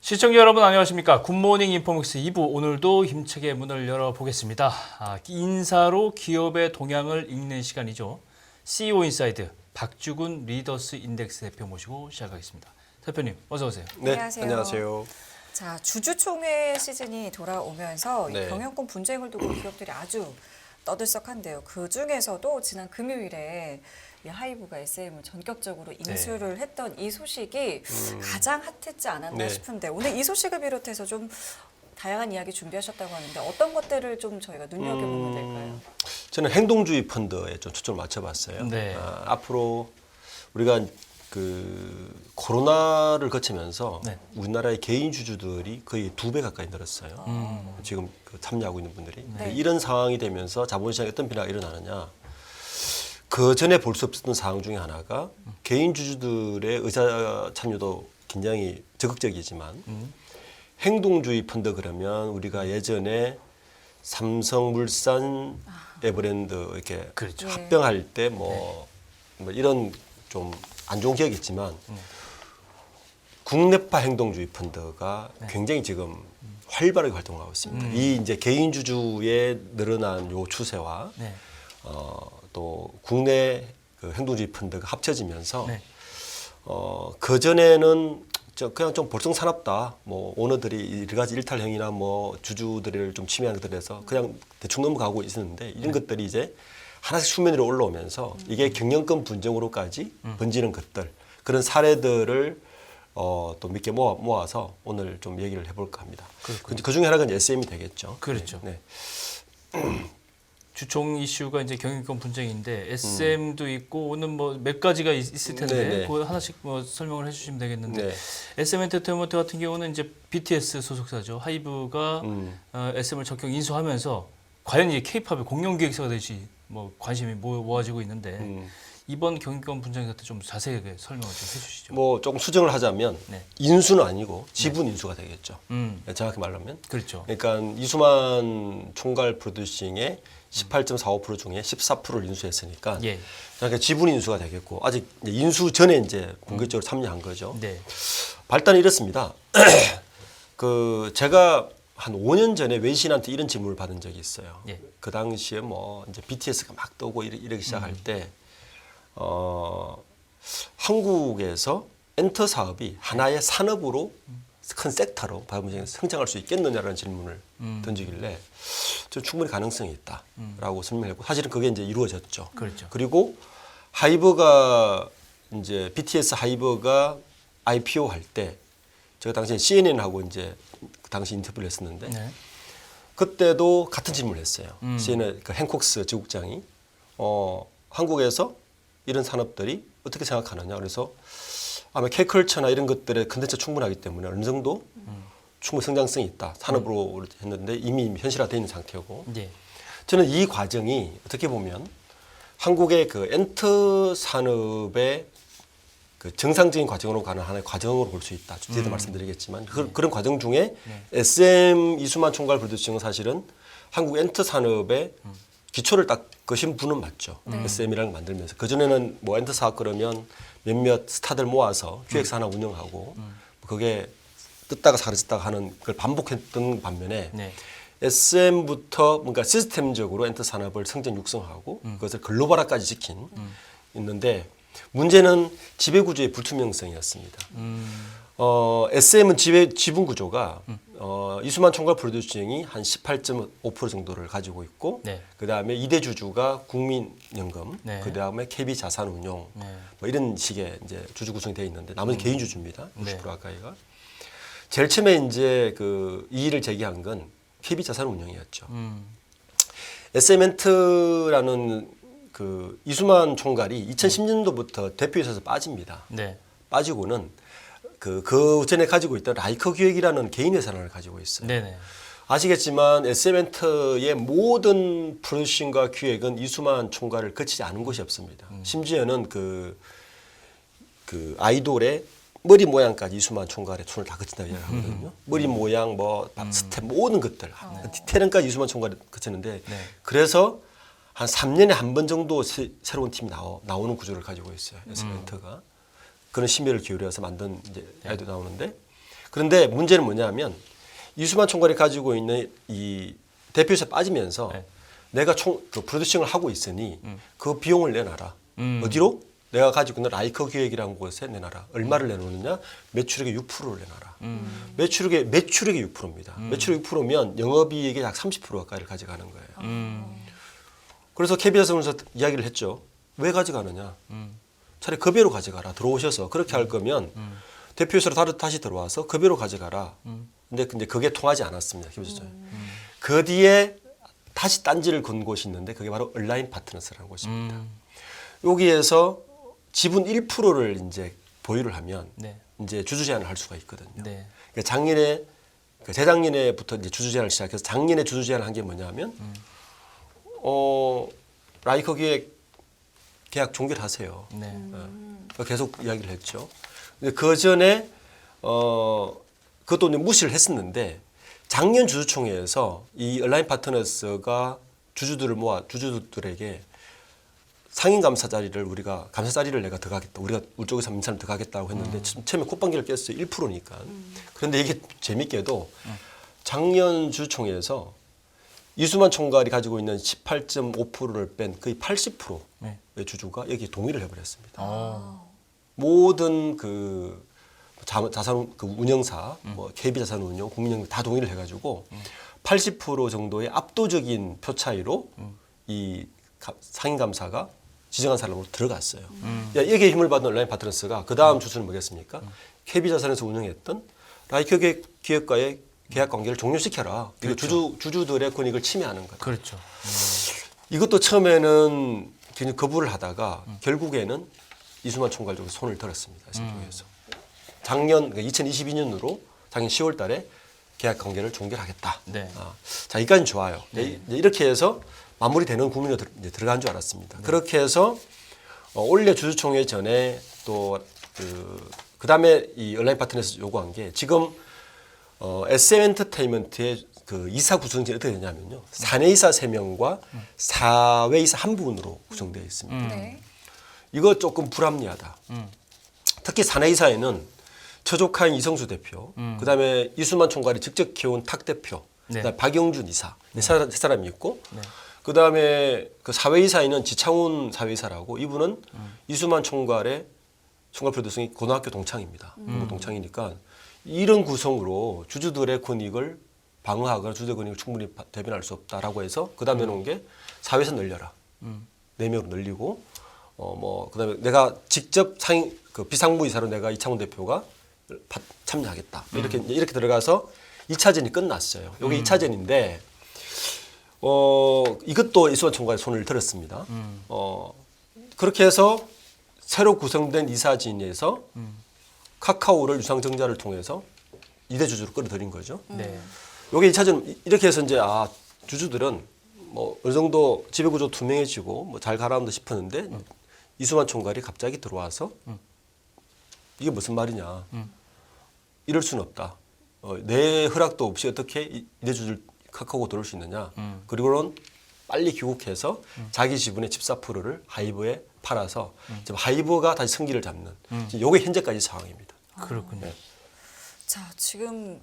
시청자 여러분 안녕하십니까. 굿모닝 인포믹스 2부 오늘도 힘차게 문을 열어보겠습니다. 인사로 기업의 동향을 읽는 시간이죠. CEO 인사이드 박주근 리더스 인덱스 대표 모시고 시작하겠습니다. 대표님 어서 오세요. 네, 안녕하세요. 자, 주주총회 시즌이 돌아오면서 네. 이 경영권 분쟁을 두고 기업들이 아주 떠들썩한데요. 그 중에서도 지난 금요일에 이 하이브가 SM을 전격적으로 인수를 했던 이 소식이 가장 핫했지 않았나 네. 싶은데 오늘 이 소식을 비롯해서 좀 다양한 이야기 준비하셨다고 하는데 어떤 것들을 좀 저희가 눈여겨보면 될까요? 저는 행동주의 펀드에 좀 초점을 맞춰봤어요. 네. 앞으로 우리가 그 코로나를 거치면서 네. 우리나라의 개인 주주들이 거의 2배 가까이 늘었어요. 지금 그 참여하고 있는 분들이. 네. 이런 상황이 되면서 자본시장에 어떤 변화가 일어나느냐. 그 전에 볼 수 없었던 상황 중에 하나가 개인 주주들의 의사 참여도 굉장히 적극적이지만 행동주의 펀드 그러면 우리가 예전에 삼성물산, 에버랜드 이렇게 그렇죠. 네. 합병할 때 뭐 이런 좀 안 좋은 기억이 있지만 국내파 행동주의 펀드가 굉장히 지금 활발하게 활동하고 있습니다. 이 이제 개인 주주의 늘어난 요 추세와 네. 또 국내 그 행동주의 펀드가 합쳐지면서 네. 그 전에는 그냥 좀 볼썽사납다. 뭐 오너들이 여러 가지 일탈행위나 뭐 주주들을 좀 침해하는 것들에서 그냥 대충 넘어가고 있었는데 이런 것들이 이제 하나씩 수면 위로 올라오면서 이게 경영권 분쟁으로까지 번지는 것들 그런 사례들을 또 몇 개 모아서 오늘 좀 얘기를 해볼까 합니다. 그 중에 하나가 SM이 되겠죠. 그렇죠. 네. 주총 이슈가 이제 경영권 분쟁인데 SM도 있고 오늘 뭐 몇 가지가 있을 텐데 네네. 그 하나씩 뭐 설명을 해주시면 되겠는데 네. SM 엔터테인먼트 같은 경우는 이제 BTS 소속사죠. 하이브가 SM을 적격 인수하면서 과연 이제 K-팝의 공영 기획사가 될지 뭐 관심이 모아지고 있는데 이번 경영권 분쟁 같은 좀 자세하게 설명을 좀 해주시죠. 뭐 조금 수정을 하자면 네. 인수는 아니고 지분 인수가 되겠죠. 정확히 말하면. 그렇죠. 그러니까 이수만 총괄 프로듀싱의 18.45% 중에 14%를 인수했으니까 예. 그러니까 지분 인수가 되겠고 아직 이제 인수 전에 이제 본격적으로 참여한 거죠. 네. 발단이 이렇습니다. 그 제가 한 5년 전에 외신한테 이런 질문을 받은 적이 있어요. 예. 그 당시에 뭐 이제 BTS가 막 떠오고 이러기 시작할 때 한국에서 엔터 사업이 하나의 산업으로 큰 섹터로 바이오문제에 성장할 수 있겠느냐라는 질문을 던지길래 저 충분히 가능성이 있다라고 설명했고 사실은 그게 이제 이루어졌죠. 그렇죠. 그리고 하이브가 이제 BTS 하이브가 IPO 할 때 제가 당시에 CNN하고 이제 그 당시 인터뷰를 했었는데 네. 그때도 같은 질문을 했어요. CNN 그 행콕스 지국장이 한국에서 이런 산업들이 어떻게 생각하느냐. 그래서 아마 K컬처나 이런 것들의 컨텐츠 충분하기 때문에 어느 정도 충분히 성장성이 있다. 산업으로 했는데 이미 현실화되어 있는 상태고 예. 저는 이 과정이 어떻게 보면 한국의 그 엔터 산업의 그 정상적인 과정으로 가는 하나의 과정으로 볼 수 있다. 뒤에도 말씀드리겠지만 그런 과정 중에 SM 이수만 총괄 프로듀싱은 사실은 한국 엔터 산업의 기초를 딱 거신 분은 맞죠. SM이라는 걸 만들면서 그전에는 뭐 엔터 사업 그러면 몇몇 스타들 모아서 기획사 하나 운영하고 그게 뜯다가 사라졌다가 하는 걸 반복했던 반면에 네. SM부터 뭔가 시스템적으로 엔터 산업을 성장 육성하고 그것을 글로벌화까지 지킨 있는데 문제는 지배구조의 불투명성이었습니다. SM은 지분 구조가 이수만 총괄 프로듀싱이 한 18.5% 정도를 가지고 있고 네. 그다음에 2대 주주가 국민연금, 네. 그다음에 KB자산운용 네. 뭐 이런 식의 이제 주주 구성이 되어 있는데 나머지 개인 주주입니다. 60% 네. 가까이가. 제일 처음에 이제 그 이의를 제기한 건 KB자산운용이었죠. SM엔트라는 그 이수만 총괄이 2010년도부터 대표이사에서 빠집니다. 네. 빠지고는 그 전에 가지고 있던 라이커 기획이라는 개인 회사를 가지고 있어요. 네네. 아시겠지만 SM엔터의 모든 프로듀싱과 기획은 이수만 총괄을 거치지 않은 곳이 없습니다. 심지어는 그 아이돌의 머리 모양까지 이수만 총괄의 손을 다 거친다고 이야기하거든요. 머리 모양, 뭐 스텝 모든 것들, 디테일까지 이수만 총괄이 거치는데 네. 그래서 한 3년에 한 번 정도 새로운 팀이 나오는 구조를 가지고 있어요. SM엔터가. 그런 심혈을 기울여서 만든 이제 아이도 나오는데 그런데 문제는 뭐냐면 이수만 총괄이 가지고 있는 이 대표에서 빠지면서 네. 내가 그 프로듀싱을 하고 있으니 그 비용을 내놔라. 어디로? 내가 가지고 있는 라이커 기획이라는 곳에 내놔라. 얼마를 내놓느냐? 매출액의 6%를 내놔라. 매출액의 6%입니다. 매출액 6%면 영업이익의 약 30% 가까이를 가져가는 거예요. 그래서 KBS에서 이야기를 했죠. 왜 가져가느냐? 차라리 그 배로 가져가라. 들어오셔서 그렇게 할 거면 대표이사로 다시 들어와서 그 배로 가져가라. 근데 그게 통하지 않았습니다. KBS에서. 그 뒤에 다시 딴지를 건 곳이 있는데 그게 바로 얼라인 파트너스라는 곳입니다. 여기에서 지분 1%를 이제 보유를 하면 네. 이제 주주 제한을 할 수가 있거든요. 네. 그러니까 작년에 재작년에부터 이제 주주 제한을 시작해서 작년에 주주 제한을 한 게 뭐냐면 라이커 기획 계약 종결하세요. 네. 계속 이야기를 했죠. 근데 그 전에 그것도 이제 무시를 했었는데 작년 주주총회에서 이 얼라인 파트너스가 주주들을 모아 주주들에게 상임 감사 자리를 우리가 감사 자리를 내가 더 가겠다. 우리 쪽에서 민사를 더 가겠다고 했는데 처음에 콧방귀를 꼈어요. 1%니까. 그런데 이게 재밌게도 작년 주주총회에서 이수만 총괄이 가지고 있는 18.5%를 뺀 거의 80%의 네. 주주가 여기 동의를 해버렸습니다. 어. 모든 그 자산 그 운영사, 뭐 KB자산운용, 국민연금 다 동의를 해가지고 80% 정도의 압도적인 표 차이로 이 상임감사가 지정한 사람으로 들어갔어요. 여기에 힘을 받은 온라인 파트너스가 그 다음 주수는 뭐겠습니까? KB자산에서 운영했던 라이커 기획과의 계약 관계를 종료시켜라. 그렇죠. 이거 주주들의 권익을 침해하는 거다. 그렇죠. 이것도 처음에는 굉장히 거부를 하다가 결국에는 이수만 총괄 쪽에서 손을 들었습니다. SM통에서. 작년 2022년으로 작년 10월 달에 계약 관계를 종결하겠다. 네. 자, 여기까지는 좋아요. 네. 이제 이렇게 해서 마무리되는 국민으로 들어간 줄 알았습니다. 그렇게 해서 올해 주주총회 전에 또 그다음에 이 온라인 파트너에서 요구한 게 지금 SM 엔터테인먼트의 그 이사 구성이 어떻게 되냐면요. 사내이사 3명과 사외이사 한 분으로 구성되어 있습니다. 네. 이거 조금 불합리하다. 특히 사내이사에는 처족한 이성수 대표, 그다음에 이수만 총괄이 직접 키운 탁 대표, 네. 그다음에 박영준 이사 세 사람이 있고, 그다음에 그 사회이사에는 지창훈 사회이사라고 이분은 이수만 총괄의 총괄 프로듀싱이 고등학교 동창입니다. 동창이니까 이런 구성으로 주주들의 권익을 방어하거나 주주의 권익을 충분히 대변할 수 없다라고 해서 그다음에 놓은 게 사회에서 늘려라. 4명으로 늘리고 뭐 그다음에 내가 직접 그 비상무이사로 내가 이창훈 대표가 참여하겠다. 이렇게 들어가서 2차전이 끝났어요. 이게 2차전인데 이것도 이수만 총괄이 손을 들었습니다. 그렇게 해서 새로 구성된 이사진에서 카카오를 유상증자를 통해서 2대 주주로 끌어들인 거죠. 네. 요게 2차전 이렇게 해서 이제 주주들은 뭐 어느 정도 지배구조 투명해지고 뭐 잘 가라앉다 싶었는데 이수만 총괄이 갑자기 들어와서 이게 무슨 말이냐. 이럴 수는 없다. 내 허락도 없이 어떻게 2대 주주를 카카오가 들어올 수 있느냐. 그리고는 빨리 귀국해서 자기 지분의 14%를 하이브에 팔아서 지금 하이브가 다시 승기를 잡는 요게 현재까지 상황입니다. 그렇군요. 네. 자, 지금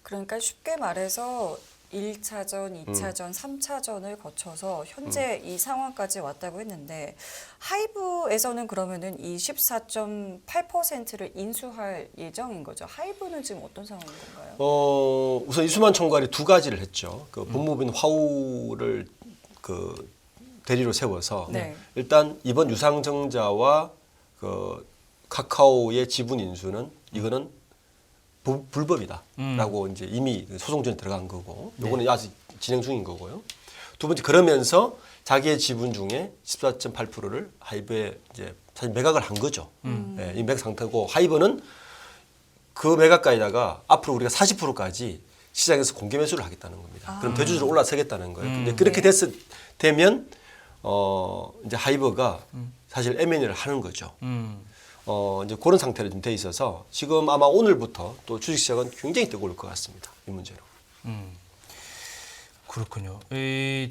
그러니까 쉽게 말해서 1차전, 2차전, 3차전을 거쳐서 현재 이 상황까지 왔다고 했는데 하이브에서는 그러면은 이 14.8%를 인수할 예정인 거죠. 하이브는 지금 어떤 상황인 건가요? 우선 이수만 총괄이 두 가지를 했죠. 그 법무부인 화우를 그 대리로 세워서 네. 일단 이번 유상증자와 그 카카오의 지분 인수는 이거는 불법이다라고 이제 이미 소송전에 들어간 거고, 요거는 아직 진행 중인 거고요. 두 번째 그러면서 자기의 지분 중에 14.8%를 하이브에 이제 사실 매각을 한 거죠. 예, 이 매각 상태고 하이브는 그 매각가에다가 앞으로 우리가 40%까지 시장에서 공개 매수를 하겠다는 겁니다. 그럼 대주주로 올라서겠다는 거예요. 근데 그렇게 되면 이제 하이브가 사실 M&A를 하는 거죠. 이제 그런 상태로 좀 돼 있어서 지금 아마 오늘부터 또 주식시장은 굉장히 뜨거울 것 같습니다. 이 문제로. 그렇군요.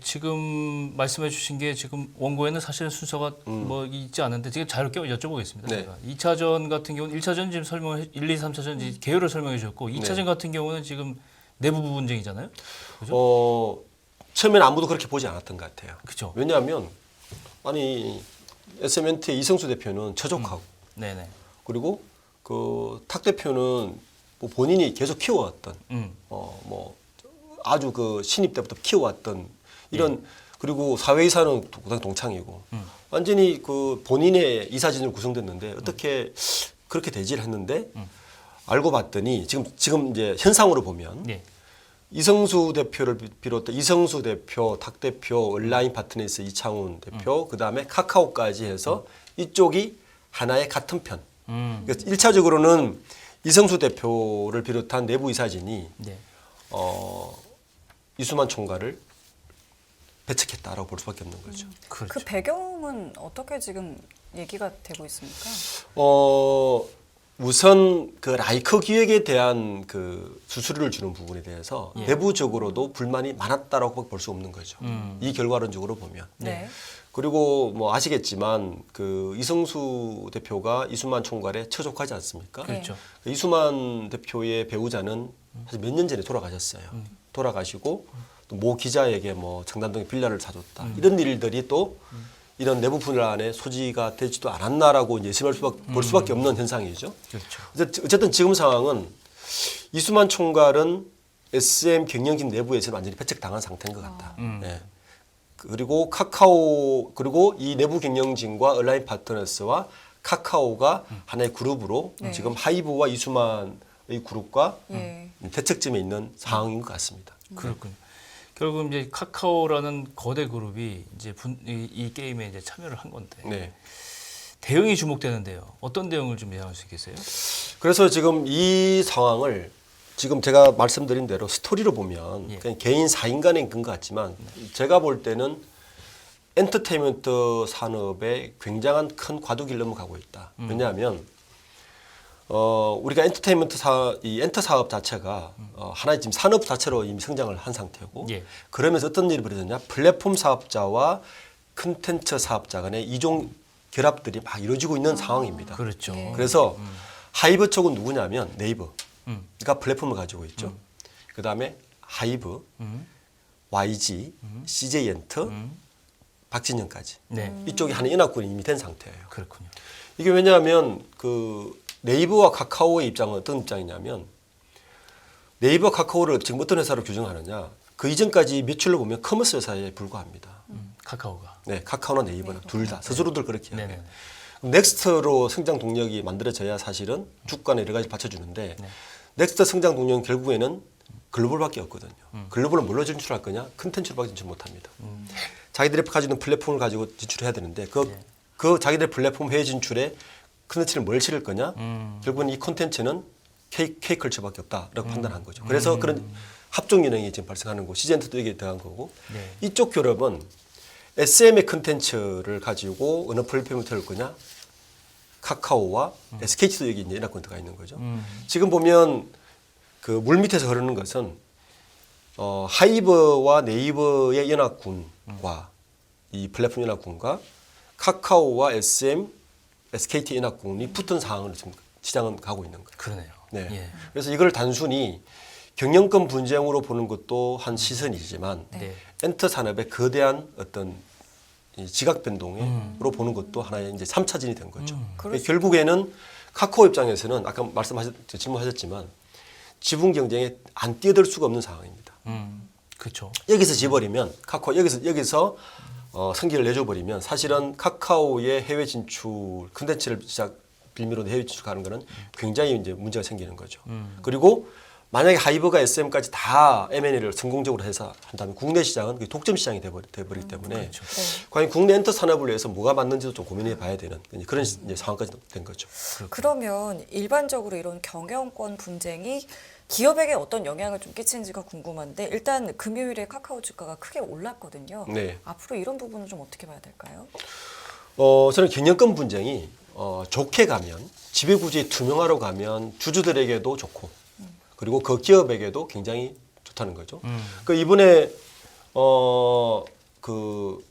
지금 말씀해 주신 게 지금 원고에는 사실은 순서가 뭐 있지 않은데 지금 자유롭게 여쭤보겠습니다. 네. 제가. 2차전 같은 경우는 1차전 지금 설명을 1, 2, 3차전 이제 개요를 설명해 주셨고 2차전 같은 경우는 지금 내부 분쟁이잖아요. 그죠? 처음에는 아무도 그렇게 보지 않았던 것 같아요. 그죠. 왜냐하면 아니 SMNT의 이성수 대표는 처족하고 네네. 그리고 그 탁 대표는 뭐 본인이 계속 키워왔던 뭐 아주 그 신입 때부터 키워왔던 이런 그리고 사회이사는 동창이고 완전히 그 본인의 이사진으로 구성됐는데 어떻게 그렇게 대지를 했는데 알고 봤더니 지금 이제 현상으로 보면 네. 이성수 대표를 비롯해 이성수 대표, 탁 대표, 온라인 파트너스 이창훈 대표, 그다음에 카카오까지 해서 이쪽이 하나의 같은 편. 그러니까 1차적으로는 이성수 대표를 비롯한 내부 이사진이 네. 이수만 총괄을 배척했다라고 볼 수밖에 없는 거죠. 그렇죠. 그 배경은 어떻게 지금 얘기가 되고 있습니까? 우선 그 라이커 기획에 대한 그 수수료를 주는 부분에 대해서 내부적으로도 불만이 많았다라고 볼 수 없는 거죠. 이 결과론적으로 보면. 네. 그리고 뭐 아시겠지만 그 이성수 대표가 이수만 총괄에 처족하지 않습니까? 그렇죠. 그 이수만 대표의 배우자는 사실 몇 년 전에 돌아가셨어요. 돌아가시고 또 모 기자에게 뭐 청담동에 빌라를 사줬다. 이런 일들이 또 이런 내부 분란의 소지가 되지도 않았나라고 이제 볼 수밖에 없는 현상이죠. 그렇죠. 어쨌든 지금 상황은 이수만 총괄은 SM 경영진 내부에서 완전히 배척당한 상태인 것 같다. 예. 그리고 카카오 그리고 이 내부 경영진과 온라인 파트너스와 카카오가 하나의 그룹으로 네. 지금 하이브와 이수만의 그룹과 예. 대척점에 있는 상황인 것 같습니다. 그렇군요. 결국 이제 카카오라는 거대 그룹이 이제 이 게임에 이제 참여를 한 건데 네. 대응이 주목되는데요. 어떤 대응을 좀 예상할 수 있겠어요? 그래서 지금 이 상황을 지금 제가 말씀드린 대로 스토리로 보면 예. 그냥 개인 사인간의 것 같지만 제가 볼 때는 엔터테인먼트 산업에 굉장한 큰 과도기를 넘어가고 있다. 왜냐하면 우리가 이 엔터 사업 자체가 하나의 지금 산업 자체로 이미 성장을 한 상태고 예. 그러면서 어떤 일이 벌어졌냐? 플랫폼 사업자와 컨텐츠 사업자 간의 이종 결합들이 막 이루어지고 있는 상황입니다. 그렇죠. 예. 그래서 하이브 쪽은 누구냐면 네이버가 플랫폼을 가지고 있죠. 그다음에 하이브, YG, CJ 엔터, 박진영까지 네. 이쪽이 하는 인합군이 이미 된 상태예요. 그렇군요. 이게 왜냐하면 그 네이버와 카카오의 입장은 어떤 입장이냐면 네이버 카카오를 지금 어떤 회사로 규정하느냐 그 이전까지 매출로 보면 커머스 회사에 불과합니다. 카카오가. 네, 카카오나 네이버는 둘 다 스스로들 그렇게 해요. 네네. 넥스트로 성장 동력이 만들어져야 사실은 주가나 여러 가지 받쳐주는데 넥스트 성장 동력은 결국에는 글로벌밖에 없거든요. 글로벌은 뭘로 진출할 거냐? 컨텐츠로밖에 진출 못합니다. 자기들이 가지고 있는 플랫폼을 가지고 진출해야 되는데 그 자기들 플랫폼 해외 진출에 컨텐츠를 뭘 실을 거냐? 결국은 이 컨텐츠는 K컬처밖에 없다라고 판단한 거죠. 그래서 그런 합종 유형이 지금 발생하는 거고 시젠트도 여기에 들어간 거고 네. 이쪽 결합은 SM의 컨텐츠를 가지고 어느 플랫폼을 틀을 거냐? 카카오와 SKT도 여기 이제 인하권 들어가 있는 거죠. 지금 보면 그 물 밑에서 흐르는 것은 하이브와 네이버의 연합군과 이 플랫폼 연합군과 카카오와 SM, SKT 연합군이 붙은 상황으로 지금 시장은 가고 있는 거예요. 그러네요. 네. 예. 그래서 이걸 단순히 경영권 분쟁으로 보는 것도 한 시선이지만 네. 엔터 산업의 거대한 어떤 이 지각 변동으로 보는 것도 하나의 이제 3차진이 된 거죠. 결국에는 카카오 입장에서는 아까 질문하셨지만 지분 경쟁에 안 뛰어들 수가 없는 상황입니다. 그렇죠. 여기서 지버리면 카카오 여기서 성기를 내줘 버리면 사실은 카카오의 해외 진출 컨텐츠를 빌미로 해외 진출하는 거는 굉장히 이제 문제가 생기는 거죠. 그리고 만약에 하이브가 SM까지 다 M&A를 성공적으로 해서 한다면 국내 시장은 독점 시장이 돼버리기 때문에 그렇죠. 과연 국내 엔터 산업을 위해서 뭐가 맞는지도 좀 고민해 봐야 되는 그런 이제 상황까지 된 거죠. 그러면 일반적으로 이런 경영권 분쟁이 기업에게 어떤 영향을 좀 끼치는지가 궁금한데 일단 금요일에 카카오 주가가 크게 올랐거든요. 네. 앞으로 이런 부분은 좀 어떻게 봐야 될까요? 저는 경영권 분쟁이 좋게 가면 지배구조의 투명화로 가면 주주들에게도 좋고 그리고 그 기업에게도 굉장히 좋다는 거죠. 그 이번에 그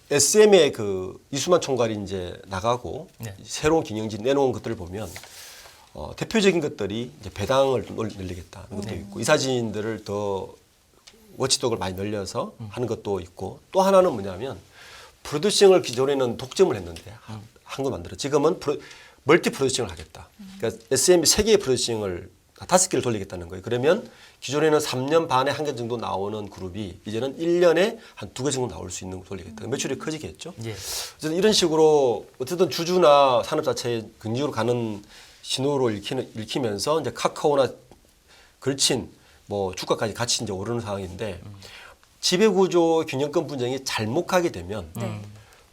SM의 그 이수만 총괄이 이제 나가고 네. 새로운 경영진 내놓은 것들을 보면 대표적인 것들이 이제 배당을 좀 늘리겠다는 것도 있고 이사진들을 더 워치독을 많이 늘려서 하는 것도 있고 또 하나는 뭐냐면 프로듀싱을 기존에는 독점을 했는데 한 거 만들어 지금은 멀티 프로듀싱을 하겠다. 그러니까 SM이 3개의 프로듀싱을 5개를 돌리겠다는 거예요. 그러면 기존에는 3년 반에 한 개 정도 나오는 그룹이 이제는 1년에 한 2개 정도 나올 수 있는 걸 돌리겠다. 매출이 커지겠죠. 예. 어쨌든 이런 식으로 어쨌든 주주나 산업 자체에 긍정으로 가는 신호를 읽히면서 이제 카카오나 걸친 뭐 주가까지 같이 이제 오르는 상황인데 지배구조 균형권 분쟁이 잘못하게 되면 네.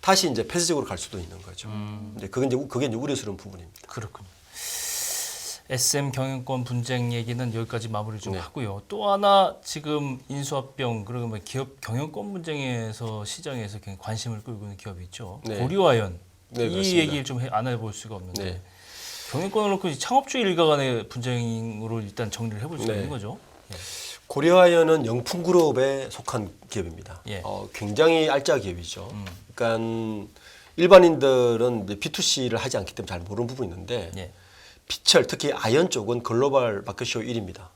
다시 이제 폐쇄적으로 갈 수도 있는 거죠. 이제 그게 이제 우려스러운 부분입니다. 그렇군요. SM 경영권 분쟁 얘기는 여기까지 마무리 좀 네. 하고요. 또 하나 지금 인수합병 그러면 기업 경영권 분쟁에서 시장에서 굉장히 관심을 끌고 있는 기업이 있죠. 네. 고려아연. 네, 이 맞습니다. 얘기를 좀 안 해볼 수가 없는데 네. 경영권을 놓고 창업주의 일가 간의 분쟁으로 일단 정리를 해볼 수가 네. 있는 거죠. 예. 고려아연은 영풍그룹에 속한 기업입니다. 예. 굉장히 알짜 기업이죠. 그러니까 일반인들은 이제 B2C를 하지 않기 때문에 잘 모르는 부분이 있는데 예. 피철 특히 아연 쪽은 글로벌 마켓쇼 1위입니다.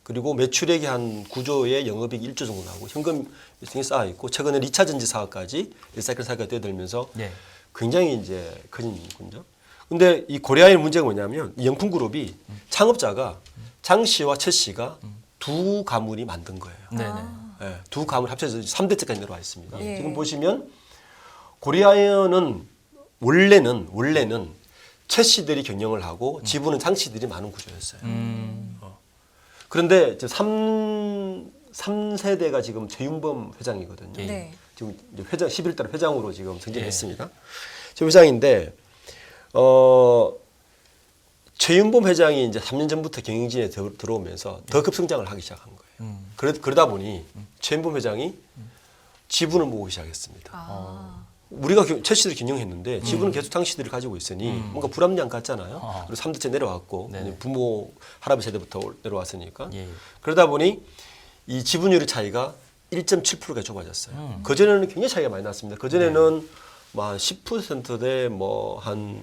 그리고 매출액이 한 9조에 영업이익 1조 정도 나오고 현금 유통이 쌓여 있고 최근에 2차 전지 사업까지 리사이클 사업까지 뛰어들면서 예. 굉장히 이제 큰 군요. 근데 이 고려아연 문제가 뭐냐면 이 영풍그룹이 창업자가 장 씨와 최 씨가 두 가문이 만든 거예요. 네네. 예, 두 가문 합쳐서 3대째까지 내려와 있습니다. 예. 지금 보시면 고려아연은 원래는 최 씨들이 경영을 하고 지분은 장 씨들이 많은 구조였어요. 그런데 이제 3세대가 지금 최윤범 회장이거든요. 예. 네. 지금 이제 회장 11달 회장으로 지금 승진했습니다. 예. 지금 회장인데 최윤범 회장이 이제 3년 전부터 경영진에 들어오면서 더 급성장을 하기 시작한 거예요. 그러다 보니 최윤범 회장이 지분을 모으기 시작했습니다. 아. 우리가 최 씨들이 경영했는데 지분은 계속 장 씨들이 가지고 있으니 뭔가 불합리한 것 같잖아요. 그리고 3대째 내려왔고 네네. 부모 할아버지 세대부터 내려왔으니까 예. 그러다 보니 이 지분율의 차이가 1.7%가 좁아졌어요. 그 전에는 굉장히 차이가 많이 났습니다. 그 전에는 뭐 한 10%대 뭐 한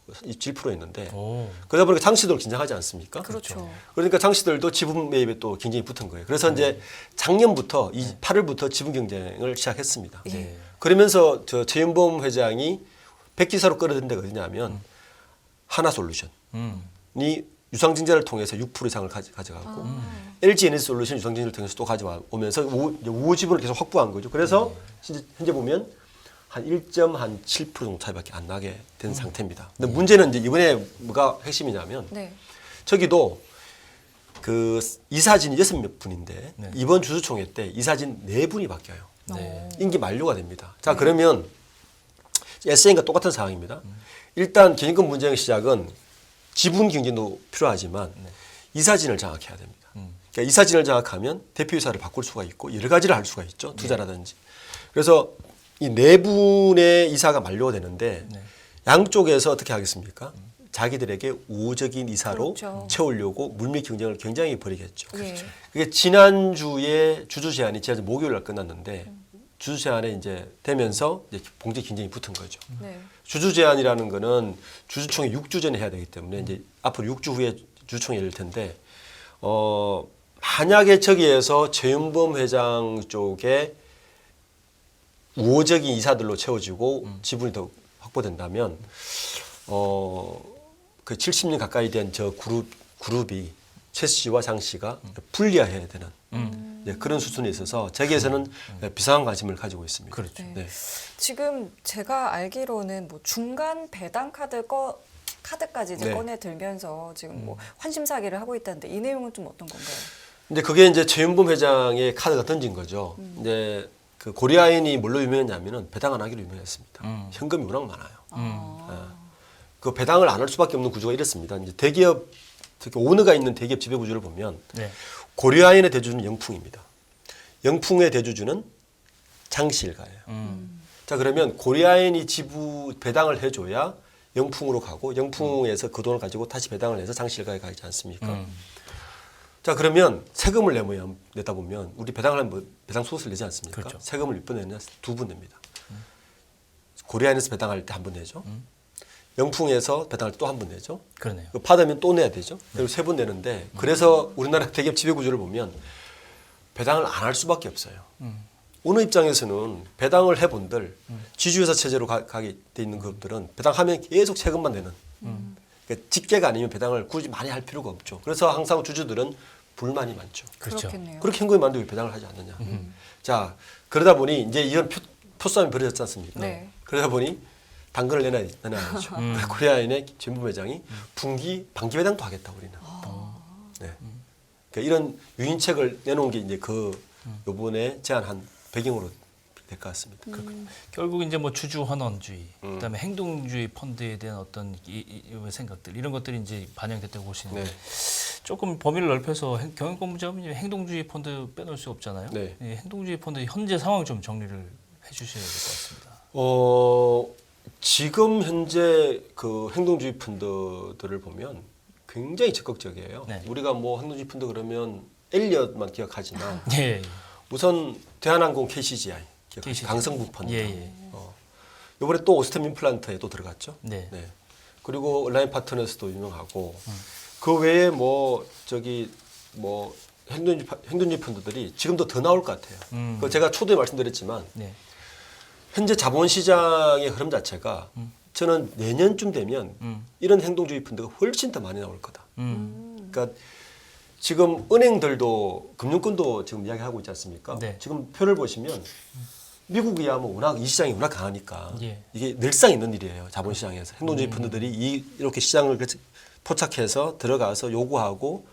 7%였는데 오. 그러다 보니까 장 씨들 긴장하지 않습니까? 그렇죠. 그러니까 장 씨들도 지분 매입에 또 굉장히 붙은 거예요. 그래서 이제 작년부터 8월부터 지분 경쟁을 시작했습니다. 네. 그러면서 저 최윤범 회장이 백지사로 끌어든 데가 어디냐면 하나솔루션이 유상증자를 통해서 6% 이상을 가져가고 LG 에너지솔루션 유상증자를 통해서 또 가져오면서 우호 지분을 계속 확보한 거죠. 그래서 현재 보면 한 1.7% 정도 차이밖에 안 나게 된 상태입니다. 근데 문제는 이제 이번에 뭐가 핵심이냐면 네. 저기도 그 이사진이 6분인데 네. 이번 주주총회 때 이사진 4분이 바뀌어요. 네. 임기 만료가 됩니다. 자, 그러면 SN과 똑같은 상황입니다. 일단 경영권 분쟁의 시작은 지분 경쟁도 필요하지만 이사진을 장악해야 됩니다. 그러니까 이사진을 장악하면 대표이사를 바꿀 수가 있고 여러 가지를 할 수가 있죠. 투자라든지. 그래서 이 4분의 이사가 만료가 되는데 양쪽에서 어떻게 하겠습니까? 자기들에게 우호적인 이사로 그렇죠. 채우려고 물밑 경쟁을 굉장히 벌이겠죠. 예. 그게 지난주에 주주 제한이 지난 목요일 날 끝났는데 주주 제한에 이제 되면서 이제 봉제 긴장이 붙은 거죠. 네. 주주 제한이라는 거는 주주총회 6주 전에 해야 되기 때문에 이제 앞으로 6주 후에 주주총회 열릴 텐데 만약에 저기에서 최윤범 회장 쪽에 우호적인 이사들로 채워지고 지분이 더 확보된다면 그 70년 가까이 된 저 그룹이 최 씨와 장 씨가 분리해야 되는 그런 수순에 있어서 저기에서는 비상한 관심을 가지고 있습니다. 그렇죠. 네. 지금 제가 알기로는 뭐 중간 배당 카드까지 이제 네. 꺼내 들면서 지금 뭐 환심 사기를 하고 있다는데 이 내용은 좀 어떤 건가요? 근데 그게 이제 최윤범 회장의 카드가 던진 거죠. 이제 그 고려아연이 뭘로 유명했냐면은 배당 안 하기로 유명했습니다. 현금이 워낙 많아요. 그 배당을 안 할 수밖에 없는 구조가 이렇습니다. 이제 대기업 특히 오너가 있는 대기업 지배 구조를 보면 네. 고려아연의 대주주는 영풍입니다. 영풍의 대주주는 장시일가예요. 자, 그러면 고려아연이 지부 배당을 해줘야 영풍으로 가고 영풍에서 그 돈을 가지고 다시 배당을 해서 장시일가에 가지 않습니까? 자 그러면 세금을 내다 보면 우리 배당을 하면 뭐 배당 소득세를 내지 않습니까? 그렇죠. 세금을 몇 번 내냐? 2번 냅니다. 고려인에서 배당할 때 한 번 내죠. 영풍에서 배당할 때 또 한 번 내죠. 그러네요. 받으면 또 내야 되죠. 그리고 3번 내는데 그래서 우리나라 대기업 지배구조를 보면 배당을 안 할 수밖에 없어요. 어느 입장에서는 배당을 해본들 지주회사 체제로 가게 돼 있는 것들은 배당하면 계속 세금만 내는 그러니까 직계가 아니면 배당을 굳이 많이 할 필요가 없죠. 그래서 항상 주주들은 불만이 많죠. 그렇죠. 그렇겠네요. 그렇게 현금이 많은데 왜 배당을 하지 않느냐. 자 그러다 보니 이제 이런 표싸움이 벌어졌지 않습니까? 네. 그러다 보니 당근을 내놔야죠. 코리아인의 전부 회장이 반기 배당도 하겠다 우리는. 네. 그러니까 이런 유인책을 내놓은 게 이제 요번에 제안한 배경으로 될 것 같습니다. 결국 이제 뭐 주주 환원주의, 그다음에 행동주의 펀드에 대한 어떤 이 생각들 이런 것들이 이제 반영됐다고 보시는데 네. 조금 범위를 넓혀서 경영권부장은 행동주의 펀드 빼놓을 수 없잖아요. 네. 예, 행동주의 펀드 현재 상황 좀 정리를 해주셔야 될 것 같습니다. 지금 현재 그 행동주의 펀드들을 보면 굉장히 적극적이에요. 네. 우리가 뭐 행동주의 펀드 그러면 엘리엇만 기억하지만 예, 우선 대한항공 KCGI 기억하시죠? KCGI. 강성부 펀드. 예, 예. 이번에 또 오스템 임플란트에 또 들어갔죠. 네. 그리고 온라인 파트너스도 유명하고 그 외에 뭐 행동주의 펀드들이 지금도 더 나올 것 같아요. 그 제가 초두에 말씀드렸지만 네. 현재 자본시장의 흐름 자체가 저는 내년쯤 되면 이런 행동주의 펀드가 훨씬 더 많이 나올 거다. 그러니까 지금 은행들도 금융권도 지금 이야기하고 있지 않습니까? 네. 지금 표를 보시면 미국이야 뭐 워낙 이 시장이 워낙 강하니까 예. 이게 늘상 있는 일이에요. 자본시장에서 행동주의 펀드들이 이렇게 시장을 포착해서 들어가서 요구하고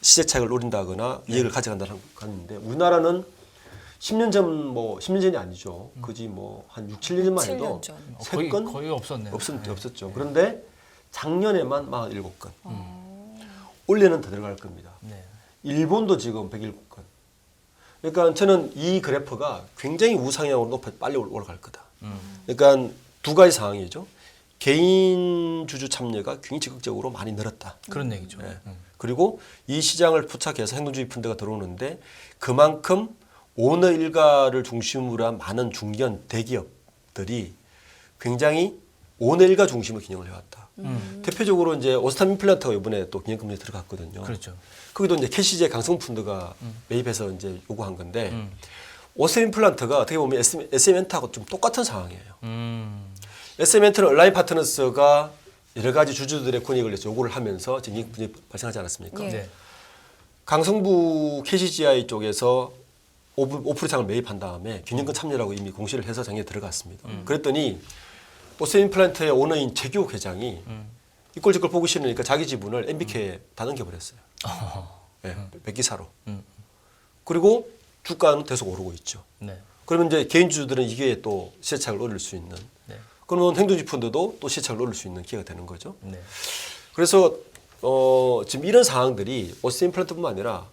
시세차익을 노린다거나 이익을 가져간다는 건데 우리나라는 10년 전이 아니죠. 그지 뭐 한 6, 7년만 해도 7년 전. 세 건 거의 없었네요. 없었죠. 그런데 작년에만 47건. 올해는 더 들어갈 겁니다. 네. 일본도 지금 107건. 그러니까 저는 이 그래프가 굉장히 우상향으로 빨리 올라갈 거다. 그러니까 두 가지 상황이죠. 개인 주주 참여가 굉장히 적극적으로 많이 늘었다. 그런 얘기죠. 네. 그리고 이 시장을 포착해서 행동주의 펀드가 들어오는데 그만큼 오너 일가를 중심으로 한 많은 중견 대기업들이 굉장히 오너 일가 중심으로 기능을 해왔다. 대표적으로 이제 오스템 임플란트가 이번에 또 기념금리에 들어갔거든요. 그렇죠. 거기도 이제 캐시제 강성 펀드가 매입해서 이제 요구한 건데 오스템 임플란트가 어떻게 보면 SM엔터하고 좀 똑같은 상황이에요. SM엔터는 온라인 파트너스가 여러 가지 주주들의 권익을 위해서 요구를 하면서 지금 분이 발생하지 않았습니까? 예. 네. 강성부 KCGI 쪽에서 5% 이상을 매입한 다음에 균형권 참여라고 이미 공시를 해서 장에 들어갔습니다. 그랬더니 오스템 임플란트의 오너인 최규욱 회장이 이 꼴 저 꼴 보기 싫으니까 자기 지분을 MBK에 다 넘겨버렸어요. 네, 백기사로. 그리고 주가는 계속 오르고 있죠. 네. 그러면 이제 개인 주주들은 이게 또 시세차익을 올릴 수 있는. 네. 그러면 행동주의 펀드도 또 시세차익을 올릴 수 있는 기회가 되는 거죠. 네. 그래서 지금 이런 상황들이 오스템 임플란트뿐만 아니라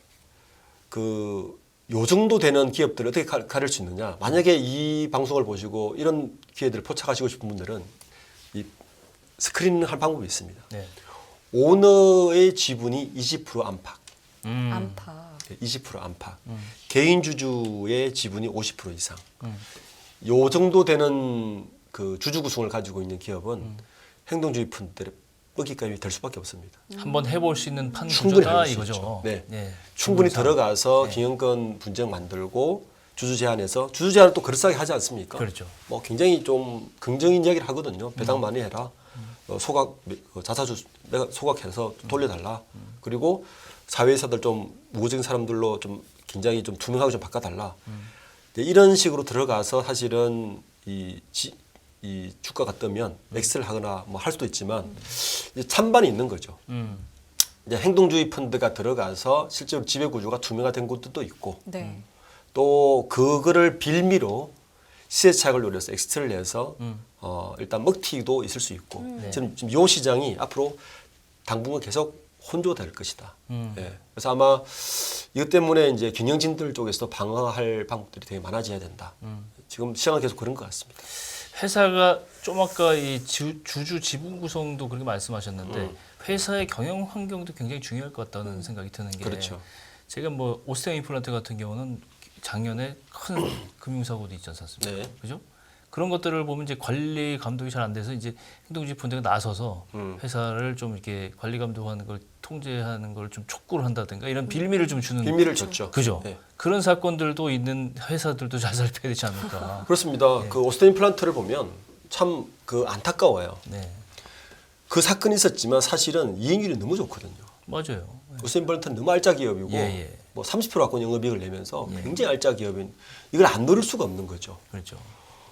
요 정도 되는 기업들을 어떻게 가릴 수 있느냐. 만약에 이 방송을 보시고 이런 기회들을 포착하시고 싶은 분들은 이 스크린을 할 방법이 있습니다. 네. 오너의 지분이 20% 안팎. 안파. 20% 안팎. 개인 주주의 지분이 50% 이상. 요 정도 되는 그 주주 구성을 가지고 있는 기업은 행동주의 펀드들의 먹잇감이 될 수밖에 없습니다. 한번 해볼 수 있는 판 충분히 구조다 해볼 수 이거죠. 있죠. 네. 네. 충분히 들어가서 네. 기형권 분쟁 만들고 주주 제한해서 주주 제한을 또 그럴싸하게 하지 않습니까? 그렇죠. 뭐 굉장히 좀 긍정인 이야기를 하거든요. 배당 많이 해라. 자사주 내가 소각해서 돌려달라. 그리고 사회이사들 좀 무고적인 사람들로 좀 굉장히 좀 투명하게 좀 바꿔달라. 이런 식으로 들어가서 사실은 이 주가가 뜨면 엑스를 하거나 뭐 할 수도 있지만 이제 찬반이 있는 거죠. 이제 행동주의 펀드가 들어가서 실제로 지배 구조가 투명화된 곳도 있고 네. 또 그거를 빌미로 시세 차익을 노려서 엑스트를 내서 일단 먹튀도 있을 수 있고 지금 이 시장이 앞으로 당분간 계속 혼조될 것이다. 예. 그래서 아마 이것 때문에 이제 경영진들 쪽에서도 방어할 방법들이 되게 많아져야 된다. 지금 시장은 계속 그런 것 같습니다. 회사가 좀 아까 이 주주 지분 구성도 그렇게 말씀하셨는데 회사의 경영 환경도 굉장히 중요할 것 같다는 생각이 드는 게 그렇죠. 제가 뭐 오스템 임플란트 같은 경우는 작년에 큰 금융사고도 있지 않습니까? 네. 그죠? 그런 것들을 보면 이제 관리 감독이 잘 안 돼서 이제 행동주의 본부가 나서서 회사를 좀 이렇게 관리 감독하는 걸 통제하는 걸 좀 촉구를 한다든가 이런 빌미를 좀 주는 빌미를 줬죠. 그죠? 네. 그런 사건들도 있는 회사들도 잘 살펴야 되지 않을까? 그렇습니다. 그 오스템 임플란트를 보면 참 그 안타까워요. 네, 그 사건이 있었지만 사실은 이익률이 너무 좋거든요. 맞아요. 오스템 임플란트는 너무 알짜 기업이고 예. 뭐 30% 갖고 영업이익을 내면서 굉장히 알짜 기업인 이걸 안 노릴 수가 없는 거죠. 그렇죠.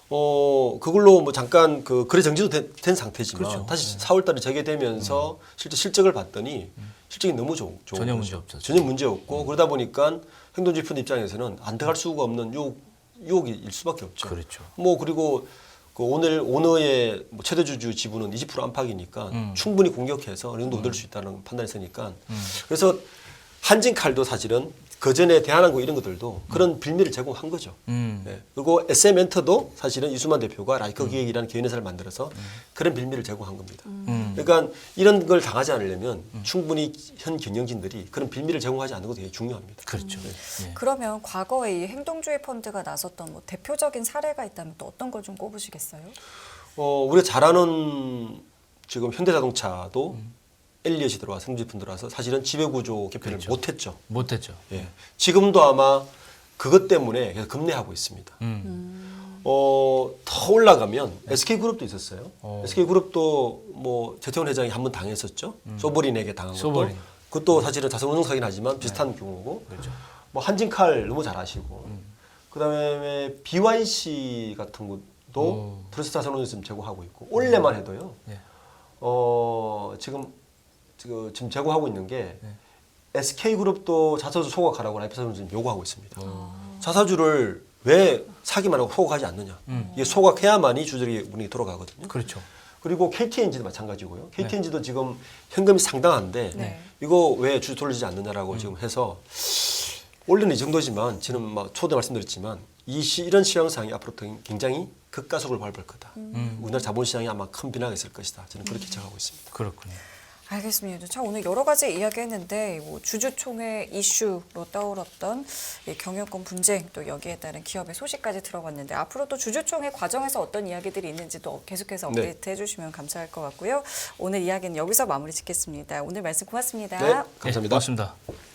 그걸로 뭐 잠깐 거래 정지도 된 상태지만 그렇죠. 다시 4월달에 재개되면서 실제 실적을 봤더니 실적이 너무 좋은 전혀 거죠. 문제 없었죠. 전혀 문제 없고 그러다 보니까 행동주의 펀드 입장에서는 안 들어갈 수가 없는 유혹일 수밖에 없죠. 그렇죠. 뭐 그리고 그 오늘의 뭐 최대 주주 지분은 20% 안팎이니까 충분히 공격해서 어느 정도 얻을 수 있다는 판단이 있으니까 그래서 한진칼도 사실은 그 전에 대한항공 이런 것들도 그런 빌미를 제공한 거죠. 네. 그리고 SM엔터도 사실은 이수만 대표가 라이커 기획이라는 개인회사를 만들어서 그런 빌미를 제공한 겁니다. 그러니까 이런 걸 당하지 않으려면 충분히 현 경영진들이 그런 빌미를 제공하지 않는 것도 되게 중요합니다. 그렇죠. 예. 그러면 과거에 이 행동주의 펀드가 나섰던 뭐 대표적인 사례가 있다면 또 어떤 걸 좀 꼽으시겠어요? 우리가 잘 아는 지금 현대자동차도 엘리엇이 들어와서 행동주의 들어와서 사실은 지배구조 개편을 그렇죠. 못했죠. 못했죠. 예. 지금도 아마 그것 때문에 계속 급내하고 있습니다. 더 올라가면 SK그룹도 있었어요. SK그룹도 뭐 재태원 회장이 한 번 당했었죠. 소버린에게 당한 것도. 소버린. 그것도 사실은 자산운용사긴 하지만 비슷한 경우고. 그렇죠. 뭐 한진칼 너무 잘 아시고. 그다음에 BYC 같은 것도 프로세스 자산운용 제공하고 있고. 올해만 해도요. 예. 지금 제공하고 있는 게 SK그룹도 자사주 소각하라고 라이프사는 지금 요구하고 있습니다. 자사주를 왜 사기만 하고 소각하지 않느냐. 이게 소각해야만이 주주들이 운이 돌아가거든요. 그렇죠. 그리고 KTNG도 마찬가지고요. KTNG도 지금 현금이 상당한데 네. 이거 왜 주주 돌리지 않느냐라고 지금 해서 원래는 이 정도지만 지금 막 초대 말씀드렸지만 이런 시황상이 앞으로 굉장히 급가속을 밟을 거다. 우리나라 자본시장이 아마 큰 변화가 있을 것이다. 저는 그렇게 예측하고 있습니다. 그렇군요. 알겠습니다. 자, 오늘 여러 가지 이야기했는데 뭐 주주총회 이슈로 떠올랐던 이 경영권 분쟁 또 여기에 따른 기업의 소식까지 들어봤는데 앞으로 또 주주총회 과정에서 어떤 이야기들이 있는지도 계속해서 네. 업데이트 해주시면 감사할 것 같고요. 오늘 이야기는 여기서 마무리 짓겠습니다. 오늘 말씀 고맙습니다. 네, 감사합니다. 네, 고맙습니다.